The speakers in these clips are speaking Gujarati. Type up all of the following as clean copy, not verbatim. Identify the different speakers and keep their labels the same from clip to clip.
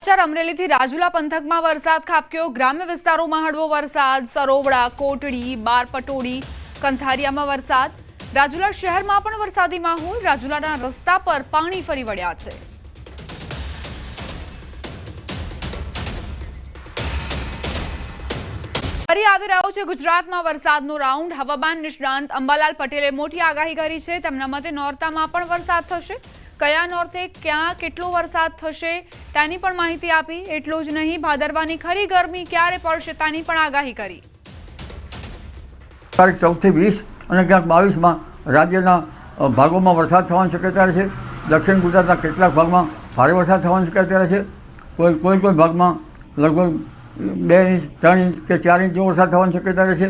Speaker 1: અમરેલીથી રાજુલા પંથકમાં વરસાદ ખાબક્યો। ગ્રામ્ય વિસ્તારોમાં હળવો વરસાદ। સરોવડા, કોટડી, બારપટોડી, કંથારિયામાં વરસાદ। રાજુલા શહેરમાં પણ વરસાદી માહોલ। રાજુલાના રસ્તા પર પાણી ફરી વળ્યા છે। ફરી આવી રહ્યો છે ગુજરાતમાં વરસાદનો રાઉન્ડ। હવામાન નિષ્ણાંત અંબાલાલ પટેલે મોટી આગાહી કરી છે। તેમના મતે નોરતામાં પણ વરસાદ થશે। કયા નોરતે ક્યાં કેટલો વરસાદ થશે તેની પણ માહિતી આપી। એટલું જ નહીં, ભાદરવાની ખરી ગરમી ક્યારે પડશે તેની પણ આગાહી કરી।
Speaker 2: તારીખ 14 થી 20 અને ક્યાંક 22માં રાજ્યના ભાગોમાં વરસાદ થવાની શક્યતા છે। દક્ષિણ ગુજરાતના કેટલાક ભાગમાં ભારે વરસાદ થવાની શક્યતા છે। કોઈ ભાગમાં લગભગ 2 ઇંચ 3 ઇંચ કે 4 ઇંચ જેવો વરસાદ થવાની શક્યતા છે।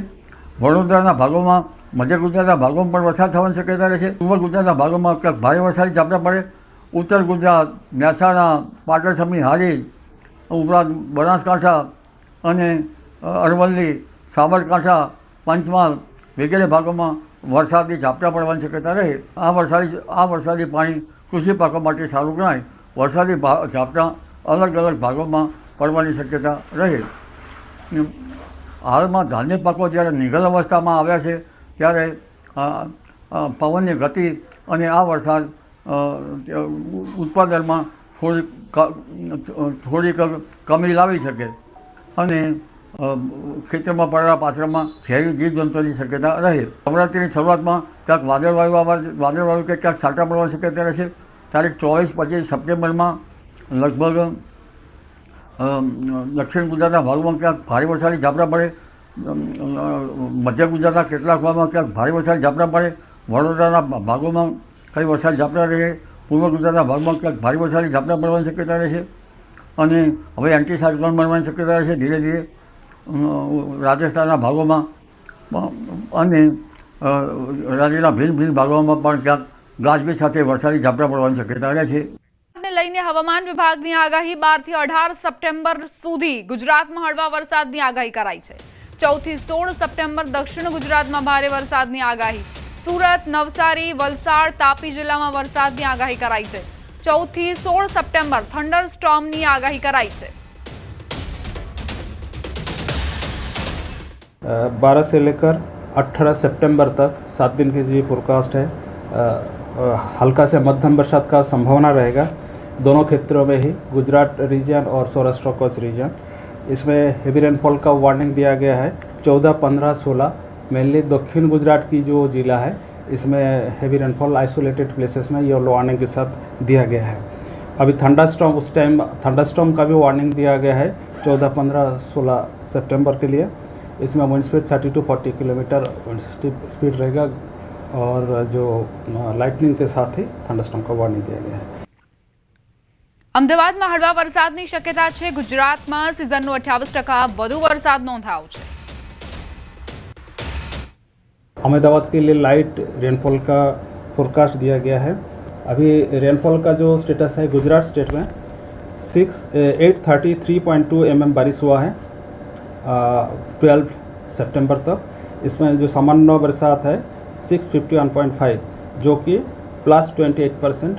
Speaker 2: વડોદરાના ભાગોમાં, મધ્ય ગુજરાતના ભાગોમાં પણ વરસાદ થવાની શક્યતા છે। પૂર્વ ગુજરાતના ભાગોમાં ક્યાંક ભારે વરસાદી ઝાપટા પડે। ઉત્તર ગુજરાત, મહેસાણા, પાટણ સમી હારી ઉપરાંત બનાસકાંઠા અને અરવલ્લી, સાબરકાંઠા, પંચમહાલ વગેરે ભાગોમાં વરસાદી ઝાપટા પડવાની શક્યતા રહે। આ વરસાદી પાણી કૃષિ પાકો માટે સારું ગણાય। વરસાદી ઝાપટા અલગ અલગ ભાગોમાં પડવાની શક્યતા રહે। હાલમાં ધાન્ય પાકો જ્યારે નિગલ અવસ્થામાં આવ્યા છે ત્યારે પવનની ગતિ અને આ વરસાદ ઉત્પાદનમાં થોડીક કમી લાવી શકે અને ખેતરમાં પડેલા પાત્રમાં ઝેરી જીવજંતુઓની શક્યતા રહે। નવરાત્રિની શરૂઆતમાં ક્યાંક વાદળવાળું કે ક્યાંક છાંટા પડવાની શક્યતા રહેશે। તારીખ 24-25 સપ્ટેમ્બરમાં લગભગ દક્ષિણ ગુજરાતના ભાગમાં ક્યાંક ભારે વરસાદી ઝાપટા પડે। મધ્ય ગુજરાતના કેટલાક ભાગમાં ક્યાંક ભારે વરસાદી ઝાપટા પડે। વડોદરાના ભાગોમાં કઈ વરસાદી ઝાપટા રહે। પૂર્વ ગુજરાતના ભાગમાં ક્યાંક ભારે વરસાદી ઝાપટા પડવાની શક્યતા રહેશે અને હવે એન્ટી સાયક્લોન બનવાની શક્યતા રહેશે ધીરે ધીરે રાજસ્થાનના ભાગોમાં અને રાજ્યના ભિન્ન ભાગોમાં પણ ક્યાંક ગાજવીજ સાથે વરસાદી ઝાપટા પડવાની શક્યતા રહે છે।
Speaker 1: લઈને હવામાન વિભાગની આગાહી 12 થી 18 સપ્ટેમ્બર સુધી ગુજરાતમાં હળવા વરસાદની આગાહી કરાઈ છે। 14 થી 16 સપ્ટેમ્બર દક્ષિણ ગુજરાતમાં ભારે વરસાદની આગાહી। સુરત, નવસારી, વલસાડ, તાપી જિલ્લામાં વરસાદની આગાહી કરાઈ છે। 14 થી 16 સપ્ટેમ્બર થંડર સ્ટોર્મની આગાહી કરાઈ છે।
Speaker 3: 12 से लेकर 18 सितंबर तक 7 दिन की जो फोरकास्ट है, हल्का से मध्यम बरसात का संभावना रहेगा दोनों क्षेत्रों में ही, गुजरात रीजन और सौराष्ट्र कच्छ रीजन। इसमें हेवी रेनफॉल का वार्निंग दिया गया है 14, 15, 16। मेनली दक्षिण गुजरात की जो ज़िला है इसमें हेवी रेनफॉल आइसोलेटेड प्लेसेस में येलो वार्निंग के साथ दिया गया है। अभी थंडरस्टॉर्म, उस टाइम थंडरस्टॉर्म का भी वार्निंग दिया गया है 14, 15, 16 सितंबर के लिए। इसमें wind speed 30 to 40 kilometre speed रहेगा और जो लाइटनिंग के साथ ही थंडरस्टॉर्म का वार्निंग दिया गया है।
Speaker 1: અમદાવાદમાં હળવા વરસાદની શક્યતા છે। ગુજરાતમાં સિઝનનો 28% વધુ વરસાદ નોંધાયો છે।
Speaker 3: अहमदाबाद के लिए लाइट रेनफॉल का फोरकास्ट दिया गया है। अभी रेनफॉल का जो स्टेटस है, गुजरात स्टेट में 833.2 mm बारिश हुआ है 12 सितंबर तक। इसमें जो सामान्य बरसात है 651.5, जो कि +28%